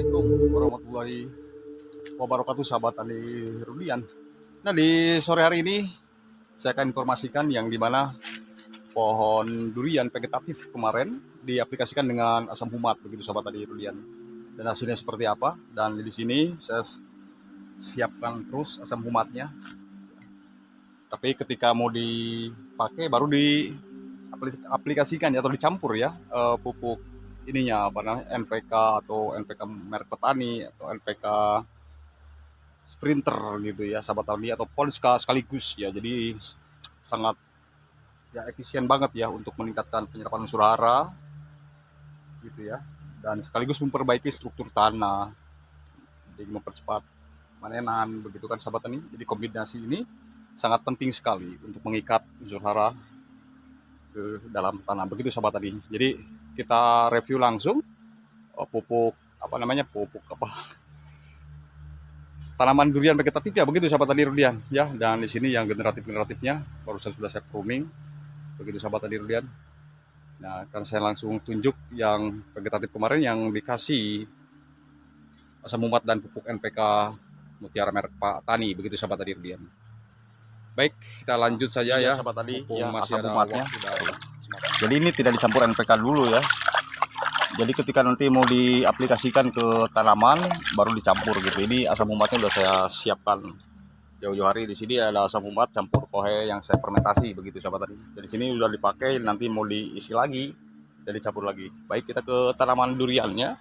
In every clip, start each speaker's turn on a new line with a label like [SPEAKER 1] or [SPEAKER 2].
[SPEAKER 1] Assalamualaikum warahmatullahi wabarakatuh, sahabat tani Rudian. Nah, di sore hari ini saya akan informasikan yang dimana pohon durian vegetatif kemarin diaplikasikan dengan asam humat, begitu sahabat tani Rudian. Dan hasilnya seperti apa? Dan di sini saya siapkan terus asam humatnya. Tapi ketika mau dipakai baru diaplikasikan ya, atau dicampur ya, pupuk ininya apa namanya, NPK atau NPK merek petani atau NPK Sprinter gitu ya sahabat tani, atau Polska sekaligus ya. Jadi sangat ya efisien banget ya untuk meningkatkan penyerapan unsur hara gitu ya, dan sekaligus memperbaiki struktur tanah, jadi mempercepat panenan begitu kan sahabat tani. Jadi kombinasi ini sangat penting sekali untuk mengikat unsur hara ke dalam tanah, begitu sahabat tani. Jadi kita review langsung pupuk apa namanya, pupuk apa, tanaman durian vegetatif ya, begitu sahabat tani Rudian ya. Dan di sini yang generatifnya barusan sudah saya pruning, begitu sahabat tani Rudian. Nah, akan saya langsung tunjuk yang vegetatif kemarin yang dikasih asam humat dan pupuk NPK Mutiara merek Pak Tani, begitu sahabat tani Rudian. Baik, kita lanjut saja ya sahabat tadi ya, masih ada humatnya. Jadi ini tidak dicampur NPK dulu ya. Jadi ketika nanti mau diaplikasikan ke tanaman baru dicampur gitu. Ini asam humatnya udah saya siapkan jauh-jauh hari. Di sini ada asam humat campur kohe yang saya fermentasi, begitu sahabat tadi. Jadi sini udah dipakai, nanti mau diisi lagi dan dicampur lagi. Baik, kita ke tanaman duriannya.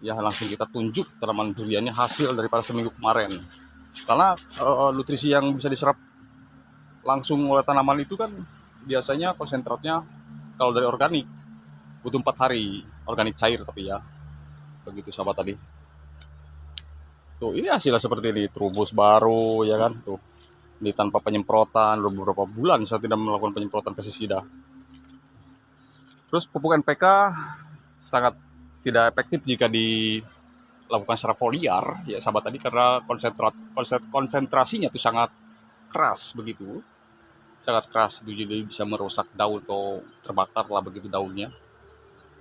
[SPEAKER 1] Ya, langsung kita tunjuk tanaman duriannya hasil daripada seminggu kemarin. Karena nutrisi yang bisa diserap langsung oleh tanaman itu kan biasanya konsentratnya kalau dari organik butuh 4 hari, organik cair tapi ya, begitu sahabat tadi. Tuh, ini hasilnya seperti ini, terubus baru ya kan. Tuh, ini tanpa penyemprotan, beberapa bulan saya tidak melakukan penyemprotan pestisida. Terus pupuk NPK sangat tidak efektif jika dilakukan secara foliar ya sahabat tadi, karena konsentrasinya itu sangat keras begitu, sangat keras itu, jadi bisa merusak daun atau terbakar lah begitu daunnya.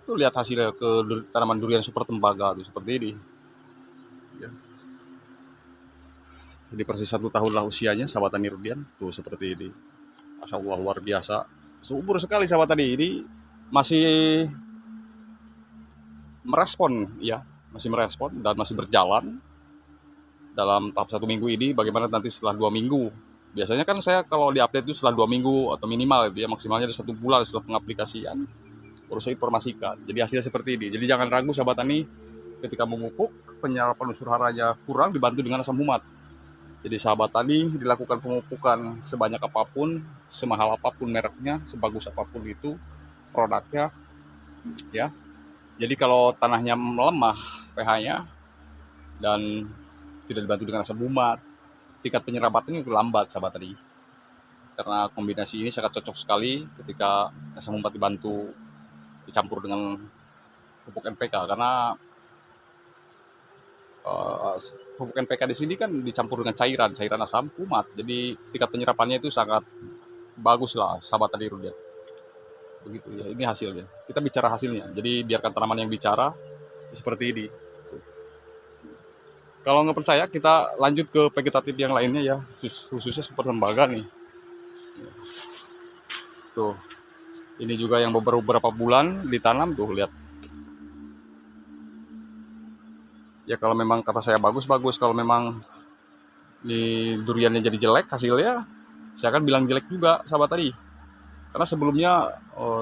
[SPEAKER 1] Tuh, lihat hasilnya ke tanaman durian super tembaga tuh seperti ini ya. Jadi persis 1 tahun lah usianya sahabat tani Rudian, tuh seperti ini. Masya Allah, luar biasa, subur sekali sahabat tadi. Ini masih merespon ya, masih merespon dan masih berjalan dalam tahap 1 minggu ini. Bagaimana nanti setelah 2 minggu? Biasanya kan saya kalau diupdate itu setelah 2 minggu atau minimal itu ya, maksimalnya ada 1 bulan setelah pengaplikasian baru saya informasikan. Jadi hasilnya seperti ini. Jadi jangan ragu sahabat tani, ketika memupuk penyerapan unsur haranya kurang dibantu dengan asam humat. Jadi sahabat tani, dilakukan pemupukan sebanyak apapun, semahal apapun mereknya, sebagus apapun itu produknya ya. Jadi kalau tanahnya melemah pH-nya dan tidak dibantu dengan asam humat, tingkat penyerapannya itu lambat sahabat tadi. Karena kombinasi ini sangat cocok sekali ketika asam humat dicampur dengan pupuk NPK, karena pupuk NPK di sini kan dicampur dengan cairan asam humat, jadi tingkat penyerapannya itu sangat bagus lah sahabat tadi Rudian. Begitu ya, ini hasilnya. Kita bicara hasilnya, jadi biarkan tanaman yang bicara seperti ini. Kalau nggak percaya, kita lanjut ke vegetatif yang lainnya ya, khususnya super tembaga nih. Tuh, ini juga yang beberapa bulan ditanam, tuh lihat. Ya kalau memang kata saya bagus, kalau memang ini duriannya jadi jelek hasilnya, saya akan bilang jelek juga sahabat tadi. Karena sebelumnya,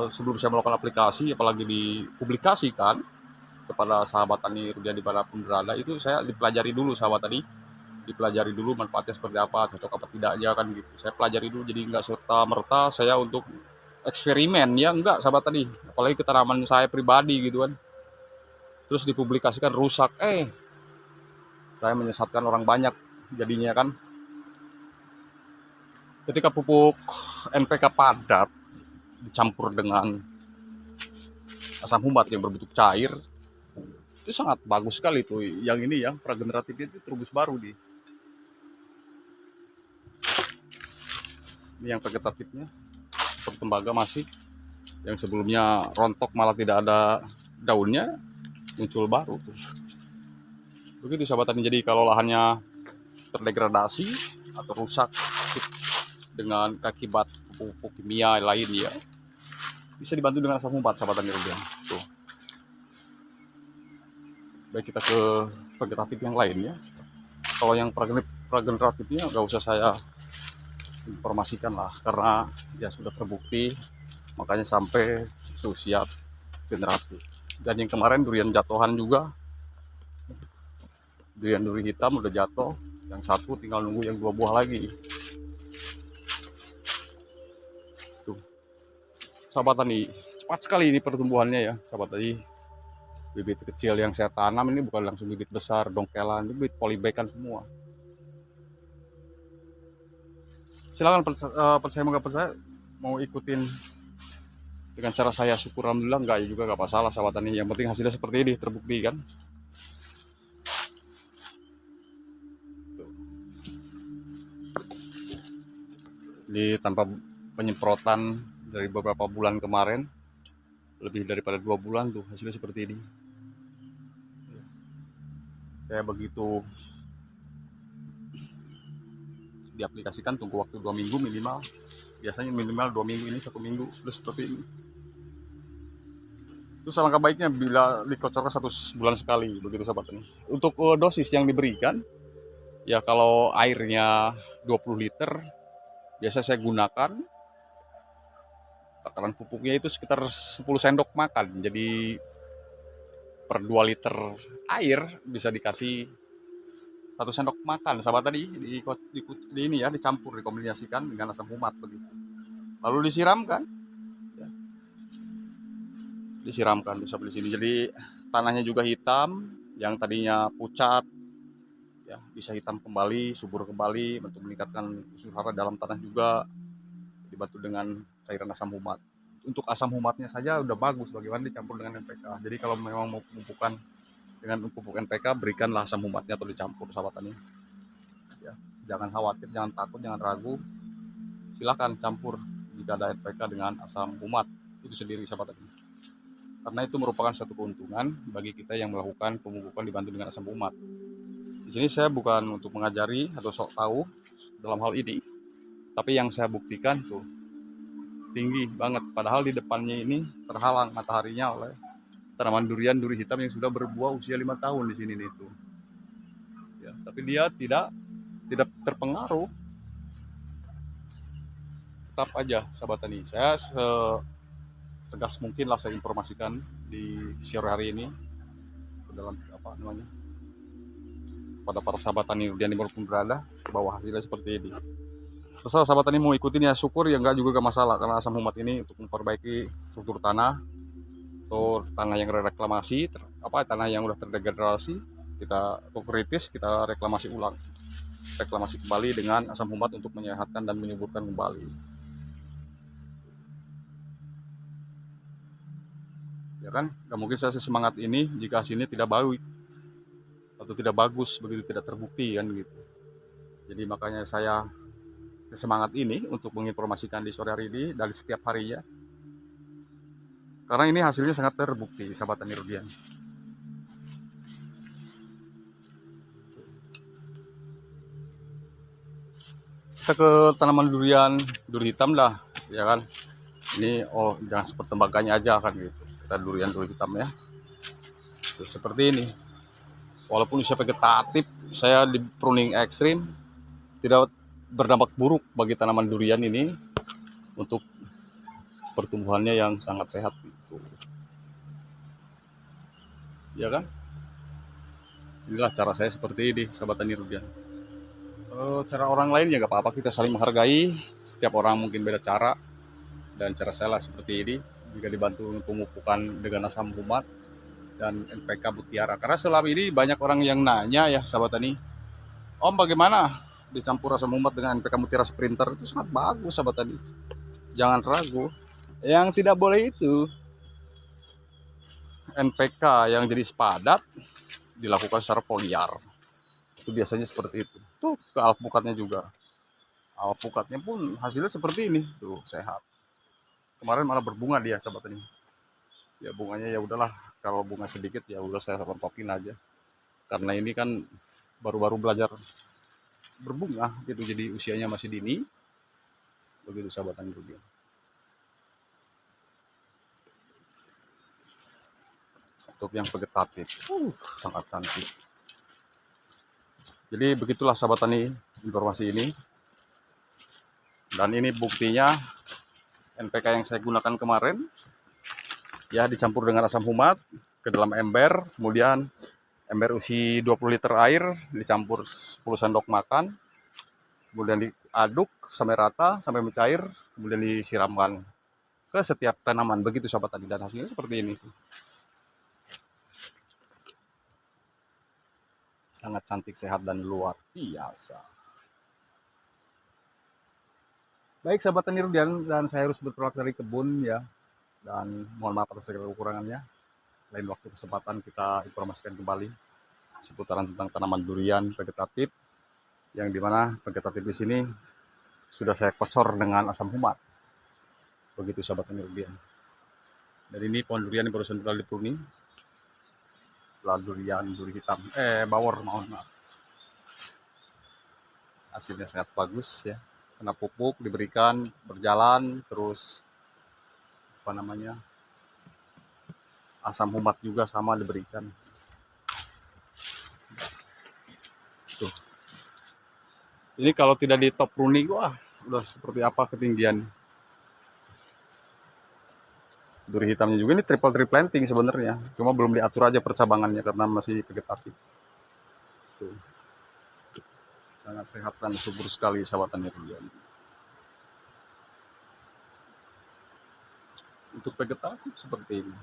[SPEAKER 1] sebelum saya melakukan aplikasi, apalagi dipublikasikan kepada sahabat tani Rudian dimanapun berada, itu saya dipelajari dulu sahabat tadi, dipelajari dulu manfaatnya seperti apa, cocok apa tidaknya kan gitu. Saya pelajari dulu, jadi nggak serta merta saya untuk eksperimen ya, enggak sahabat tadi, apalagi ke tanaman saya pribadi gitu kan, terus dipublikasikan rusak, saya menyesatkan orang banyak jadinya kan. Ketika pupuk NPK padat dicampur dengan asam humat yang berbentuk cair, itu sangat bagus sekali tuh. Yang ini ya, prageneratifnya itu terubus baru nih. Ini yang vegetatifnya super tembaga masih, yang sebelumnya rontok malah tidak ada daunnya, muncul baru tuh. Begitu sahabat tani. Jadi kalau lahannya terdegradasi atau rusak dengan akibat pupuk kimia lain ya, bisa dibantu dengan asam humbat sahabat tani rudian. Tuh. Baik kita ke vegetatif yang lain ya. Kalau yang prageneratifnya nggak usah saya informasikan lah, karena ya sudah terbukti, makanya sampai usia generatif. Dan yang kemarin durian jatuhan juga, durian duri hitam udah jatuh, yang satu tinggal nunggu yang 2 buah lagi. Tuh, sahabat tani, cepat sekali ini pertumbuhannya ya sahabat tani. Bibit kecil yang saya tanam ini bukan langsung bibit besar, dongkelan, ini bibit polybag semua. Silakan percaya nggak percaya, mau ikutin dengan cara saya, syukur alhamdulillah, enggak ya juga nggak masalah sahabat tani. Yang penting hasilnya seperti ini, terbukti kan. Jadi tanpa penyemprotan dari beberapa bulan kemarin, lebih daripada 2 bulan tuh hasilnya seperti ini. Saya begitu diaplikasikan tunggu waktu 2 minggu minimal, biasanya minimal 2 minggu, ini 1 minggu udah seperti ini. Itu alangkah baiknya bila dikocorkan 1 bulan sekali begitu sahabat ini. Untuk dosis yang diberikan ya, kalau airnya 20 liter biasa saya gunakan, takaran pupuknya itu sekitar 10 sendok makan. Jadi per 2 liter air bisa dikasih 1 sendok makan sahabat tadi, di ini ya, dicampur, dikombinasikan dengan asam humat begitu. Lalu disiramkan. Ya. Disiramkan bisa di sini. Jadi tanahnya juga hitam, yang tadinya pucat ya bisa hitam kembali, subur kembali, untuk meningkatkan unsur hara dalam tanah juga, dibantu dengan cairan asam humat. Untuk asam humatnya saja udah bagus, bagaimana dicampur dengan NPK. Jadi kalau memang mau pemupukan dengan pupuk NPK, berikanlah asam humatnya atau dicampur sahabat tani. Ya, jangan khawatir, jangan takut, jangan ragu. Silakan campur jika ada NPK dengan asam humat itu sendiri sahabat tani. Karena itu merupakan satu keuntungan bagi kita yang melakukan pemupukan dibantu dengan asam humat. Di sini saya bukan untuk mengajari atau sok tahu dalam hal ini, tapi yang saya buktikan tuh tinggi banget, padahal di depannya ini terhalang mataharinya oleh tanaman durian duri hitam yang sudah berbuah usia 5 tahun di sini nih tuh. Ya, tapi dia tidak terpengaruh. Tetap aja sahabat tani, saya setegas mungkin lah saya informasikan di sore hari ini dalam apa namanya, pada para sahabat tani durian dimanapun berada, bahwa hasilnya seperti ini. Terserah sahabat tani mau ikutin ya syukur, ya enggak juga gak masalah, karena asam humat ini untuk memperbaiki struktur tanah atau tanah yang reklamasi, tanah yang udah terdegradasi, kita atau kritis, kita reklamasi ulang, reklamasi kembali dengan asam humat untuk menyehatkan dan menyuburkan kembali. Ya kan, nggak mungkin saya sesemangat ini jika hasilnya tidak baik atau tidak bagus, begitu tidak terbukti kan gitu. Jadi makanya saya semangat ini untuk menginformasikan di sore hari ini dari setiap harinya, karena ini hasilnya sangat terbukti sahabat tani rudian. Kita ke tanaman durian duri hitam lah ya kan. Ini jangan seperti tembakannya aja kan gitu, kita durian duri hitam ya. Tuh, seperti ini, walaupun usia vegetatif saya di pruning ekstrim, tidak berdampak buruk bagi tanaman durian ini untuk pertumbuhannya yang sangat sehat gitu. Ya kan? Inilah cara saya seperti ini sahabat tani rudian. Cara orang lain ya nggak apa-apa, kita saling menghargai. Setiap orang mungkin beda cara, dan cara saya lah seperti ini. Jika dibantu pemupukan dengan asam humat dan NPK Mutiara, karena selama ini banyak orang yang nanya ya sahabat tani, Om bagaimana dicampur asam humat dengan NPK Mutiara Sprinter? Itu sangat bagus sahabat tani, jangan ragu. Yang tidak boleh itu NPK yang jadi sepadat dilakukan secara foliar, itu biasanya seperti itu. Tuh ke alpukatnya juga, alpukatnya pun hasilnya seperti ini tuh, sehat. Kemarin malah berbunga dia sahabat tani. Ya bunganya ya udahlah, kalau bunga sedikit ya udah saya rontokin aja. karena ini kan baru-baru belajar berbunga gitu, jadi usianya masih dini. Begitu sahabat tani durian. Untuk yang vegetatif, sangat cantik. Jadi begitulah sahabat tani informasi ini. Dan ini buktinya NPK yang saya gunakan kemarin, ya dicampur dengan asam humat ke dalam ember, kemudian ember isi 20 liter air dicampur 10 sendok makan, kemudian diaduk sampai rata, sampai mencair, kemudian disiramkan ke setiap tanaman. Begitu sahabat tani, dan hasilnya seperti ini. Sangat cantik, sehat, dan luar biasa. Baik sahabat tani rudian, dan saya harus bertolak dari kebun ya, dan mohon maaf atas segala kekurangannya. Lain waktu kesempatan kita informasikan kembali seputaran tentang tanaman durian vegetatif, yang dimana vegetatif di sini sudah saya kocor dengan asam humat. Begitu sahabat tani rudian. Dan ini pohon durian yang barusan kita pruning. Setelah durian duri hitam, bawor, mohon maaf. Hasilnya sangat bagus ya. Kena pupuk diberikan, berjalan terus apa namanya, asam humat juga sama diberikan. Tuh. Ini kalau tidak di top pruning, wah udah seperti apa ketinggian. Duri hitamnya juga ini triple planting sebenarnya, cuma belum diatur aja percabangannya karena masih vegetatif. Tuh. Sangat sehat dan subur sekali sahabat tani rudian. Untuk vegetatif seperti ini.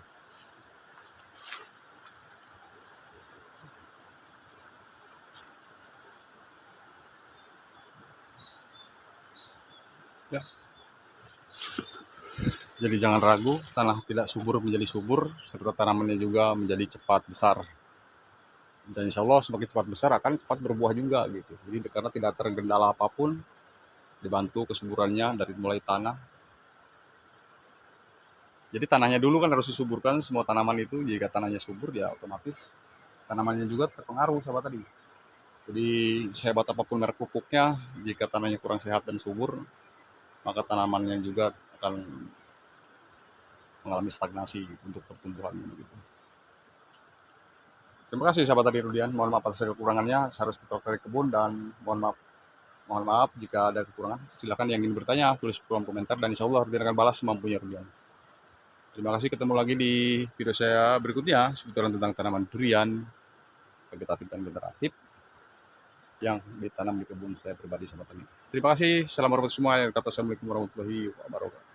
[SPEAKER 1] Ya. Jadi jangan ragu, tanah tidak subur menjadi subur, serta tanamannya juga menjadi cepat besar. Dan insya Allah semakin cepat besar akan cepat berbuah juga gitu. Jadi karena tidak tergendala apapun, dibantu kesuburannya dari mulai tanah. Jadi tanahnya dulu kan harus disuburkan semua tanaman itu. Jika tanahnya subur ya otomatis tanamannya juga terpengaruh sahabat tadi. Jadi sehebat apapun merek pupuknya, jika tanahnya kurang sehat dan subur, maka tanamannya juga akan mengalami stagnasi untuk pertumbuhan gitu. Terima kasih sahabat tani rudian. Mohon maaf atas kekurangannya. Saya harus bertolak dari kebun, dan mohon maaf jika ada kekurangan. Silakan yang ingin bertanya tulis kolom komentar, dan insya Allah Rudian akan balas semampunya Rudian. Terima kasih, ketemu lagi di video saya berikutnya seputaran tentang tanaman durian vegetatif dan generatif yang ditanam di kebun saya pribadi sahabat tani. Terima kasih. Assalamualaikum warahmatullahi wabarakatuh.